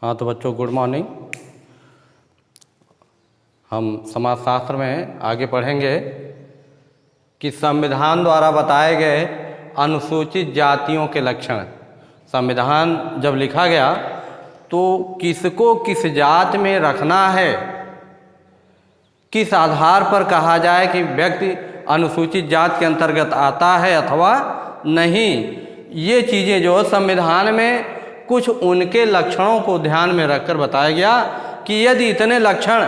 हाँ तो बच्चों गुड मॉर्निंग। हम समाजशास्त्र में आगे पढ़ेंगे कि संविधान द्वारा बताए गए अनुसूचित जातियों के लक्षण। संविधान जब लिखा गया तो किसको किस जात में रखना है, किस आधार पर कहा जाए कि व्यक्ति अनुसूचित जात के अंतर्गत आता है अथवा नहीं, ये चीज़ें जो संविधान में कुछ उनके लक्षणों को ध्यान में रखकर बताया गया कि यदि इतने लक्षण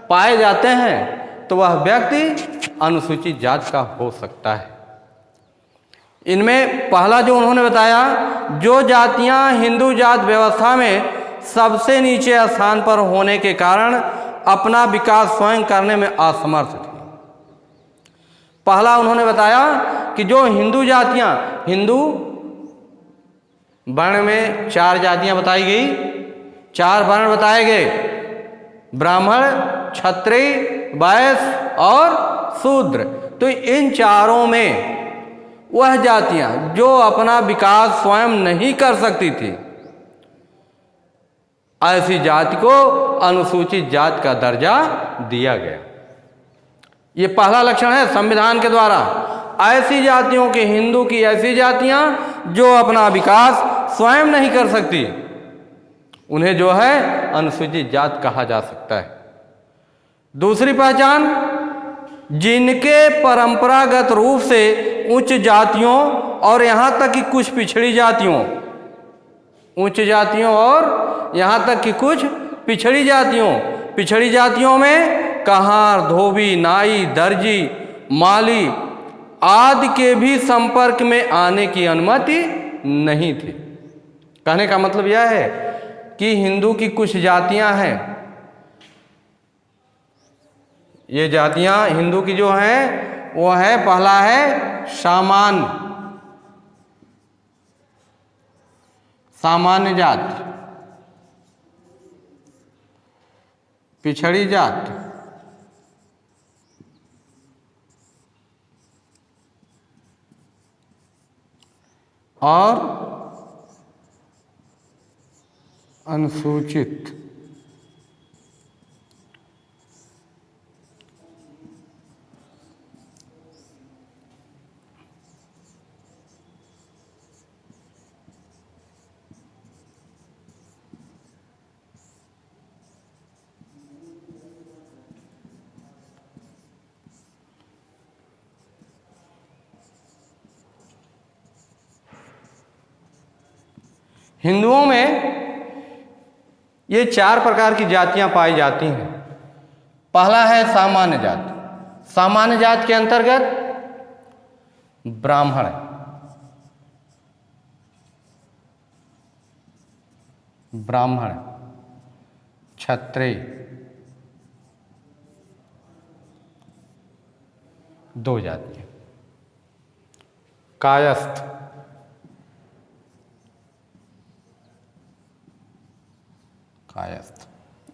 पाए जाते हैं तो वह व्यक्ति अनुसूचित जात का हो सकता है। इनमें पहला जो उन्होंने बताया, जो जातियां हिंदू जात व्यवस्था में सबसे नीचे स्थान पर होने के कारण अपना विकास स्वयं करने में असमर्थ थी। पहला उन्होंने बताया कि जो हिंदू जातियां, हिंदू वर्ण में 4 जातियां बताई गई, 4 वर्ण बताए गए, ब्राह्मण, क्षत्रिय, वैश्य और शूद्र। तो इन चारों में वह जातियां जो अपना विकास स्वयं नहीं कर सकती थी, ऐसी जाति को अनुसूचित जात का दर्जा दिया गया। ये पहला लक्षण है संविधान के द्वारा। ऐसी जातियों के, हिंदू की ऐसी जातियां जो अपना विकास स्वयं नहीं कर सकती, उन्हें जो है अनुसूचित जात कहा जा सकता है। दूसरी पहचान, जिनके परंपरागत रूप से उच्च जातियों और यहाँ तक कि कुछ पिछड़ी जातियों, उच्च जातियों और यहाँ तक कि कुछ पिछड़ी जातियों में कहार, धोबी, नाई, दर्जी, माली आदि के भी संपर्क में आने की अनुमति नहीं थी। कहने का मतलब यह है कि हिंदू की कुछ जातियां हैं, ये जातियां हिंदू की जो हैं वो है, पहला है सामान्य जात, पिछड़ी जात, और अनुसूचित। हिंदुओं में ये 4 प्रकार की जातियां पाई जाती हैं। पहला है सामान्य जात। सामान्य जात के अंतर्गत ब्राह्मण, क्षत्रिय, 2 जातियां, कायस्थ,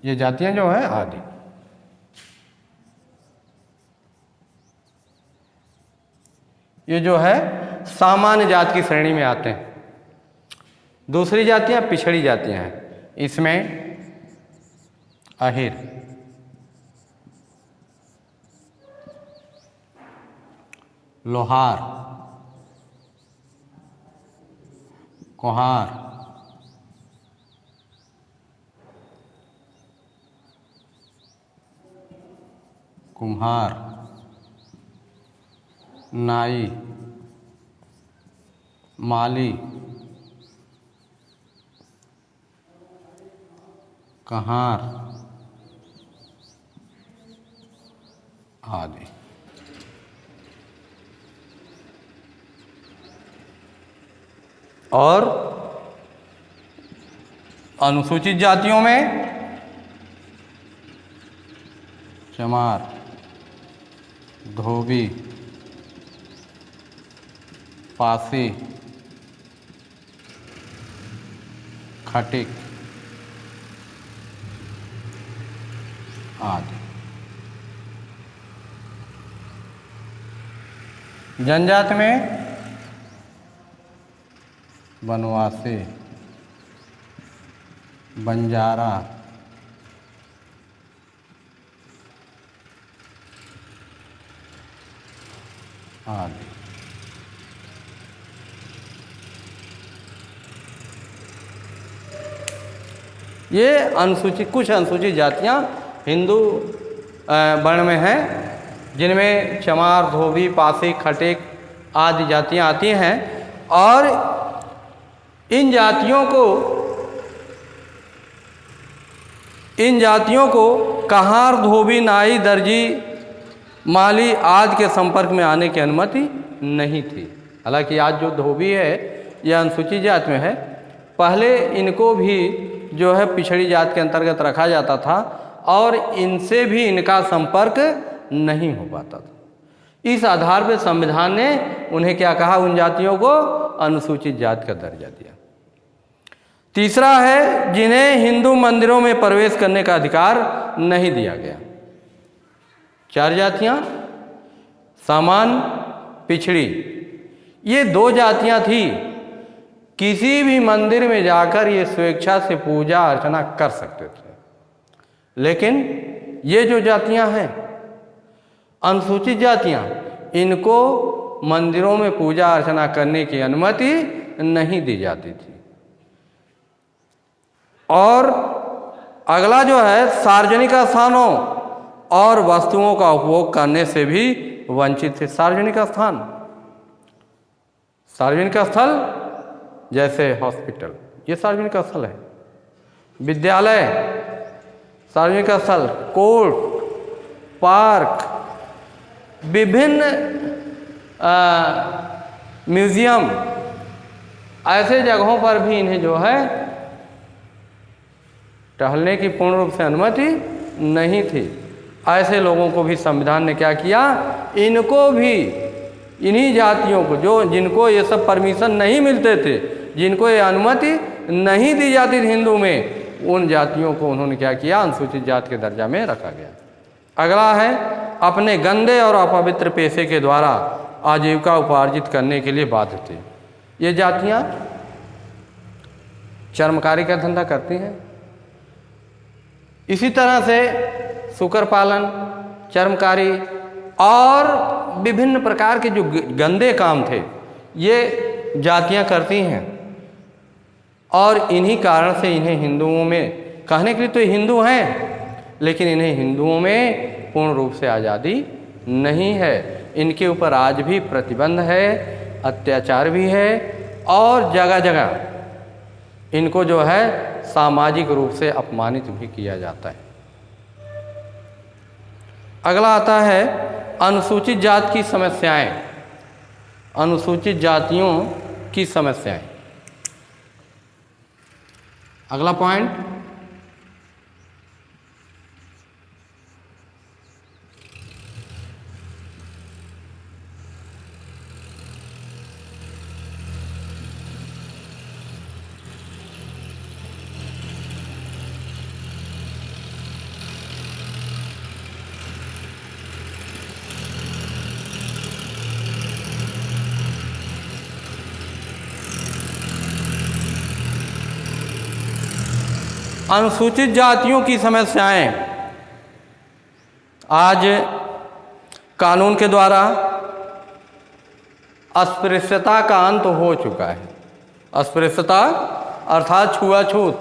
ये जातियां जो हैं आदि। ये जो है सामान्य जात की श्रेणी में आते हैं। दूसरी जातियां पिछड़ी जातियां हैं। इसमें अहिर, लोहार, कुम्हार, नाई, माली, कहार आदि। और अनुसूचित जातियों में चमार, धोबी, पासी, खटिक आदि। जनजाति में बनवासी, बंजारा आदि। ये अनुसूचित, कुछ अनुसूचित जातियां हिंदू वर्ण में हैं, जिनमें चमार, धोबी, पासी, खटेक आदि जातियां आती हैं। और इन जातियों को कहार, धोबी, नाई, दर्जी, माली आदि के संपर्क में आने की अनुमति नहीं थी। हालांकि आज जो धोबी है यह अनुसूचित जात में है, पहले इनको भी जो है पिछड़ी जात के अंतर्गत रखा जाता था और इनसे भी इनका संपर्क नहीं हो पाता था। इस आधार पर संविधान ने उन्हें क्या कहा, उन जातियों को अनुसूचित जात का दर्जा दिया। तीसरा है जिन्हें हिंदू मंदिरों में प्रवेश करने का अधिकार नहीं दिया गया। 4 जातियां, सामान्य, पिछड़ी, ये 2 जातियां थी। किसी भी मंदिर में जाकर ये स्वेच्छा से पूजा अर्चना कर सकते थे, लेकिन ये जो जातियां हैं अनुसूचित जातियां, इनको मंदिरों में पूजा अर्चना करने की अनुमति नहीं दी जाती थी। और अगला जो है सार्वजनिक स्थानों और वस्तुओं का उपभोग करने से भी वंचित थे। सार्वजनिक स्थान, सार्वजनिक स्थल जैसे हॉस्पिटल, ये सार्वजनिक स्थल है। विद्यालय सार्वजनिक स्थल, कोर्ट, पार्क, विभिन्न म्यूजियम, ऐसे जगहों पर भी इन्हें जो है टहलने की पूर्ण रूप से अनुमति नहीं थी। ऐसे लोगों को भी संविधान ने क्या किया, इनको भी, इन्हीं जातियों को जो जिनको ये सब परमिशन नहीं मिलते थे, जिनको ये अनुमति नहीं दी जाती थी हिंदू में, उन जातियों को उन्होंने क्या किया, अनुसूचित जात के दर्जा में रखा गया। अगला है अपने गंदे और अपवित्र पेशे के द्वारा आजीविका उपार्जित करने के लिए बाध्य थे। ये जातियाँ चर्मकारी का धंधा करती हैं। इसी तरह से सूकर पालन, चर्मकारी और विभिन्न प्रकार के जो गंदे काम थे ये जातियां करती हैं। और इन्हीं कारण से इन्हें हिंदुओं में, कहने के लिए तो हिंदू हैं, लेकिन इन्हें हिंदुओं में पूर्ण रूप से आज़ादी नहीं है। इनके ऊपर आज भी प्रतिबंध है, अत्याचार भी है और जगह जगह इनको जो है सामाजिक रूप से अपमानित भी किया जाता है। अगला आता है अनुसूचित जात की समस्याएं, अनुसूचित जातियों की समस्याएं। अगला पॉइंट, अनुसूचित जातियों की समस्याएं आज कानून के द्वारा अस्पृश्यता का अंत हो चुका है। अस्पृश्यता अर्थात छुआछूत,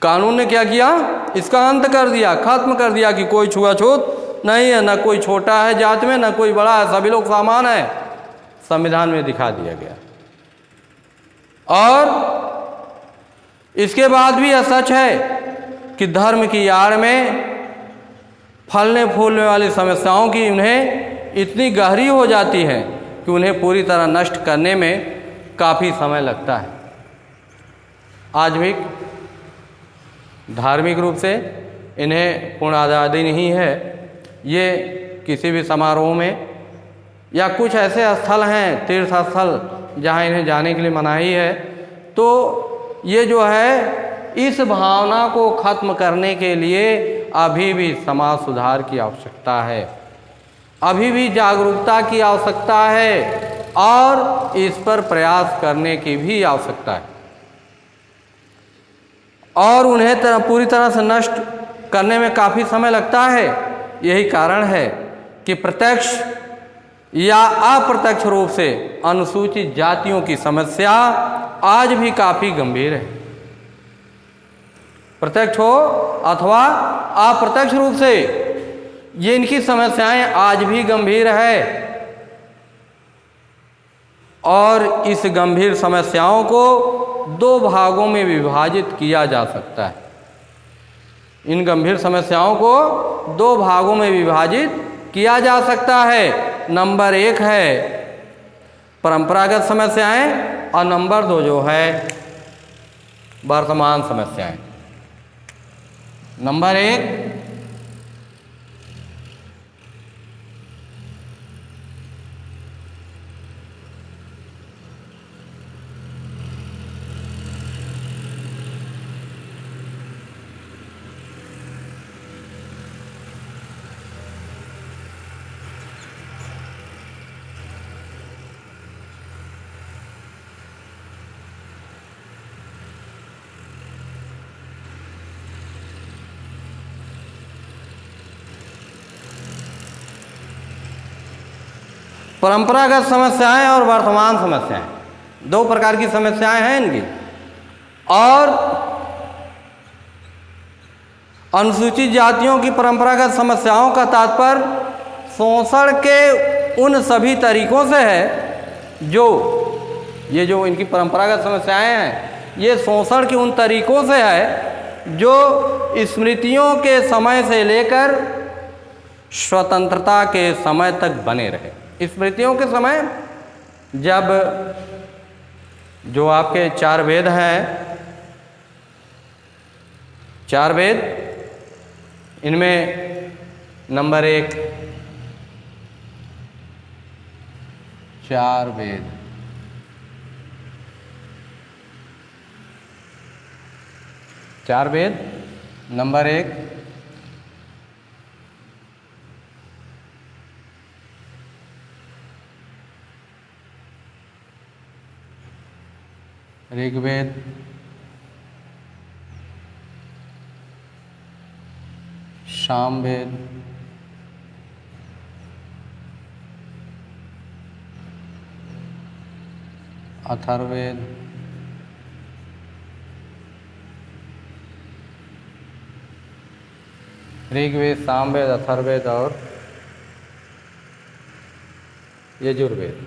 कानून ने क्या किया, इसका अंत कर दिया, खत्म कर दिया कि कोई छुआछूत नहीं है, ना कोई छोटा है जात में, ना कोई बड़ा है, सभी लोग समान है, संविधान में दिखा दिया गया। और इसके बाद भी यह सच है कि धर्म की आड़ में फलने फूलने वाली समस्याओं की उन्हें इतनी गहरी हो जाती है कि उन्हें पूरी तरह नष्ट करने में काफ़ी समय लगता है। आज भी धार्मिक रूप से इन्हें पूर्ण आज़ादी नहीं है। ये किसी भी समारोह में या कुछ ऐसे स्थल हैं, तीर्थ स्थल, जहाँ इन्हें जाने के लिए मनाही है, तो ये जो है इस भावना को खत्म करने के लिए अभी भी समाज सुधार की आवश्यकता है, अभी भी जागरूकता की आवश्यकता है और इस पर प्रयास करने की भी आवश्यकता है। और उन्हें पूरी तरह से नष्ट करने में काफ़ी समय लगता है। यही कारण है कि प्रत्यक्ष या अप्रत्यक्ष रूप से अनुसूचित जातियों की समस्या आज भी काफ़ी गंभीर है। प्रत्यक्ष हो अथवा अप्रत्यक्ष रूप से ये इनकी समस्याएं आज भी गंभीर है और इस गंभीर समस्याओं को दो भागों में विभाजित किया जा सकता है। इन गंभीर समस्याओं को दो भागों में विभाजित किया जा सकता है। नंबर 1 है परंपरागत समस्याएं और नंबर 2 जो है वर्तमान समस्याएं। नंबर 1 परंपरागत समस्याएं और वर्तमान समस्याएं, दो प्रकार की समस्याएं हैं इनकी। और अनुसूचित जातियों की परंपरागत समस्याओं का तात्पर्य शोषण के उन सभी तरीकों से है जो ये जो इनकी परंपरागत समस्याएं हैं, ये शोषण के उन तरीकों से है जो स्मृतियों के समय से लेकर स्वतंत्रता के समय तक बने रहे। स्मृतियों के समय जब जो आपके 4 वेद हैं, 4 वेद, इनमें नंबर 1 4 वेद, चार वेद नंबर 1 ऋग्वेद, सामवेद, अथर्ववेद, ऋग्वेद, सामवेद, अथर्ववेद और यजुर्वेद।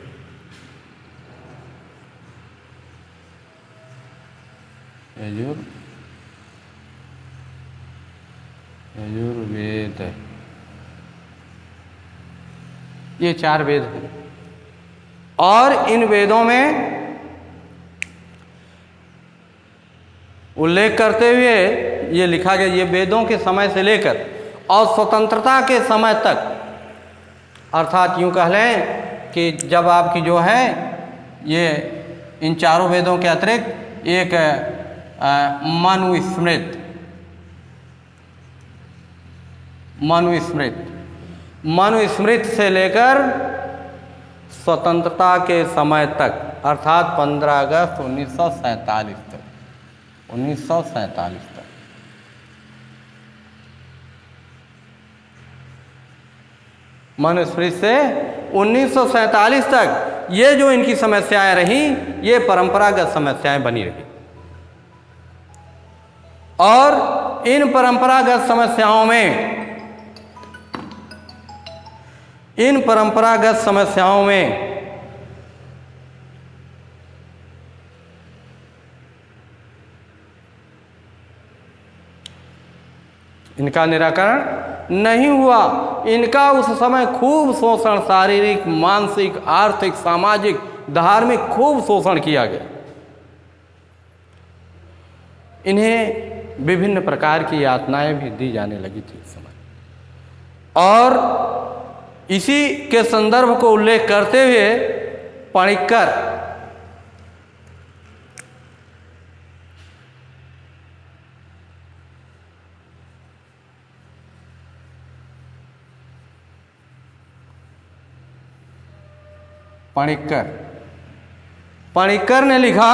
यजुर्वेद, ये 4 वेद हैं। और इन वेदों में उल्लेख करते हुए ये लिखा गया, ये वेदों के समय से लेकर और स्वतंत्रता के समय तक, अर्थात यूँ कह लें कि जब आपकी जो है ये इन चारों वेदों के अतिरिक्त एक मनुस्मृत से लेकर स्वतंत्रता के समय तक, अर्थात 15 अगस्त 1947 तक, 1947 तक मनुस्मृति से 1947 तक ये जो इनकी समस्याएं रहीं, ये परंपरागत समस्याएं बनी रही। और इन परंपरागत समस्याओं में इनका निराकरण नहीं हुआ। इनका उस समय खूब शोषण, शारीरिक, मानसिक, आर्थिक, सामाजिक, धार्मिक खूब शोषण किया गया। इन्हें विभिन्न प्रकार की यातनाएं भी दी जाने लगी थी इस समय। और इसी के संदर्भ को उल्लेख करते हुए पणिक्कर ने लिखा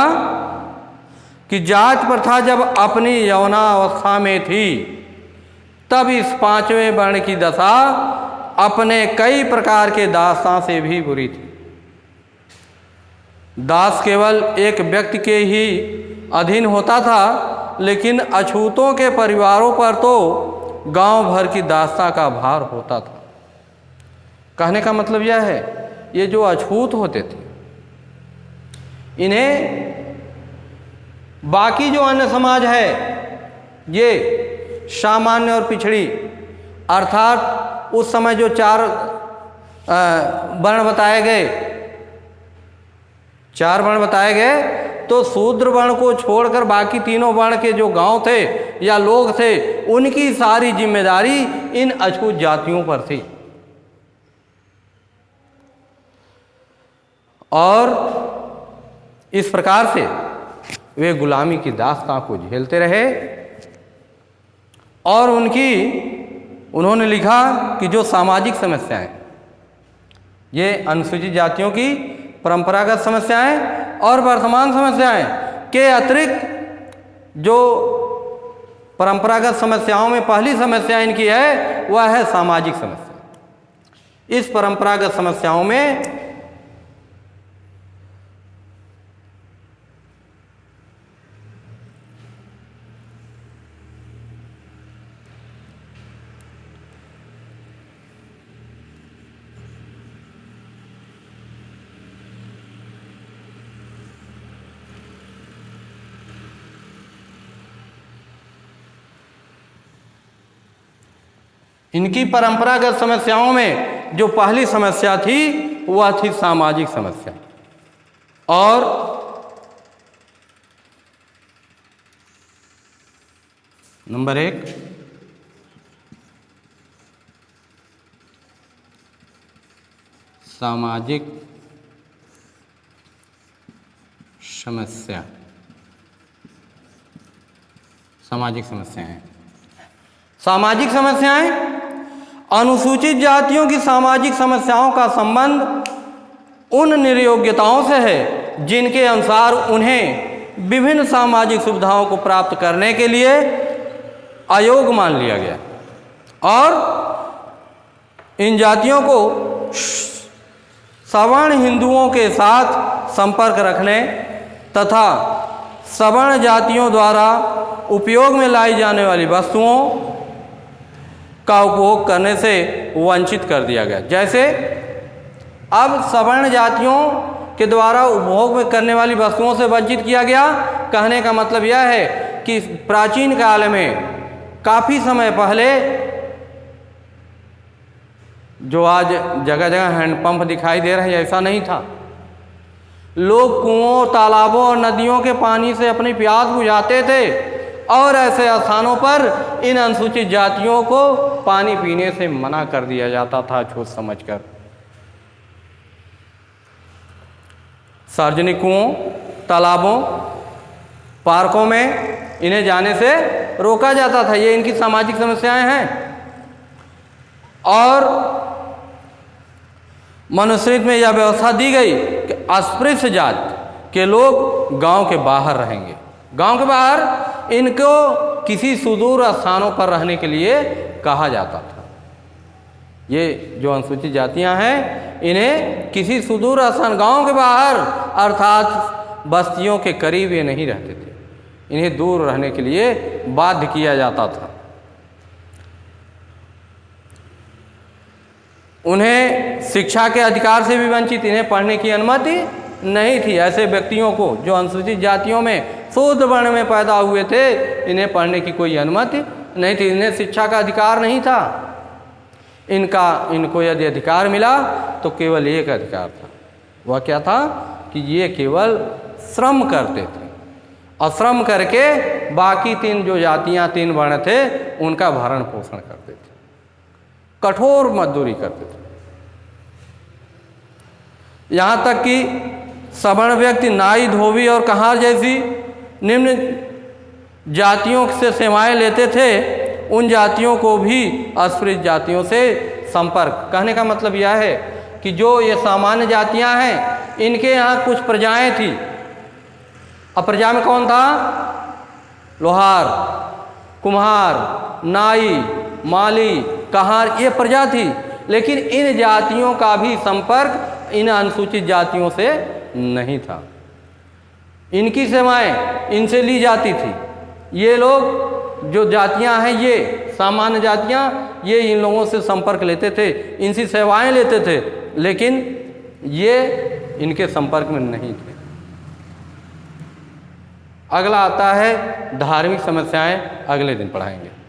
कि जात प्रथा जब अपनी यौवनावस्था में थी तब इस पांचवें वर्ण की दशा अपने कई प्रकार के दासों से भी बुरी थी। दास केवल एक व्यक्ति के ही अधीन होता था, लेकिन अछूतों के परिवारों पर तो गांव भर की दासता का भार होता था। कहने का मतलब यह है, ये जो अछूत होते थे इन्हें बाकी जो अन्य समाज है, ये सामान्य और पिछड़ी अर्थात उस समय जो 4 वर्ण बताए गए, 4 वर्ण बताए गए, तो शूद्र वर्ण को छोड़कर बाकी तीनों वर्ण के जो गांव थे या लोग थे, उनकी सारी जिम्मेदारी इन अछूत जातियों पर थी। और इस प्रकार से वे गुलामी की दास्तां को झेलते रहे। और उन्होंने लिखा कि जो सामाजिक समस्याएं, ये अनुसूचित जातियों की परंपरागत समस्याएं और वर्तमान समस्याएं के अतिरिक्त जो परंपरागत समस्याओं में पहली समस्या इनकी है वह है सामाजिक समस्या। इस परंपरागत समस्याओं में इनकी परंपरागत समस्याओं में जो पहली समस्या थी वह थी सामाजिक समस्या। और नंबर 1, सामाजिक समस्या। सामाजिक समस्याएं, सामाजिक समस्याएं अनुसूचित जातियों की सामाजिक समस्याओं का संबंध उन निर्योग्यताओं से है जिनके अनुसार उन्हें विभिन्न सामाजिक सुविधाओं को प्राप्त करने के लिए अयोग्य मान लिया गया। और इन जातियों को सवर्ण हिंदुओं के साथ संपर्क रखने तथा सवर्ण जातियों द्वारा उपयोग में लाई जाने वाली वस्तुओं का उपभोग करने से वंचित कर दिया गया। जैसे अब सवर्ण जातियों के द्वारा उपभोग में करने वाली वस्तुओं से वंचित किया गया। कहने का मतलब यह है कि प्राचीन काल में काफ़ी समय पहले जो आज जगह जगह हैंडपंप दिखाई दे रहे हैं, ऐसा नहीं था। लोग कुओं, तालाबों और नदियों के पानी से अपनी प्यास बुझाते थे और ऐसे स्थानों पर इन अनुसूचित जातियों को पानी पीने से मना कर दिया जाता था छूत समझकर। सार्वजनिक कुओं, तालाबों, पार्कों में इन्हें जाने से रोका जाता था। ये इनकी सामाजिक समस्याएं हैं। और मनुस्मृति में यह व्यवस्था दी गई कि अस्पृश्य जात के लोग गांव के बाहर रहेंगे। गांव के बाहर इनको किसी सुदूर स्थानों पर रहने के लिए कहा जाता था। ये जो अनुसूचित जातियां हैं, इन्हें किसी सुदूर स्थान, गांव के बाहर अर्थात बस्तियों के करीब ये नहीं रहते थे। इन्हें दूर रहने के लिए बाध्य किया जाता था। उन्हें शिक्षा के अधिकार से भी वंचित, इन्हें पढ़ने की अनुमति नहीं थी। ऐसे व्यक्तियों को जो अनुसूचित जातियों में शूद्र वर्ण में पैदा हुए थे, इन्हें पढ़ने की कोई अनुमति नहीं थी। इन्हें शिक्षा का अधिकार नहीं था। इनको यदि अधिकार मिला तो केवल एक अधिकार था। वह क्या था कि ये केवल श्रम करते थे और श्रम करके बाकी 3 जो जातियां, 3 वर्ण थे, उनका भरण पोषण करते थे, कठोर मजदूरी करते थे। यहाँ तक कि सवर्ण व्यक्ति नाई, धोबी और कहार जैसी निम्न जातियों से सेवाएं लेते थे। उन जातियों को भी अस्पृश्य जातियों से संपर्क, कहने का मतलब यह है कि जो ये सामान्य जातियां हैं, इनके यहाँ कुछ प्रजाएं थी अप्रजा में कौन था? लोहार, कुम्हार, नाई, माली, कहार, ये प्रजा थी। लेकिन इन जातियों का भी संपर्क इन अनुसूचित जातियों से नहीं था। इनकी सेवाएं इनसे ली जाती थी। ये लोग जो जातियां हैं, ये सामान्य जातियां, ये इन लोगों से संपर्क लेते थे, इनसे सेवाएं लेते थे, लेकिन ये इनके संपर्क में नहीं थे। अगला आता है धार्मिक समस्याएं, अगले दिन पढ़ाएंगे।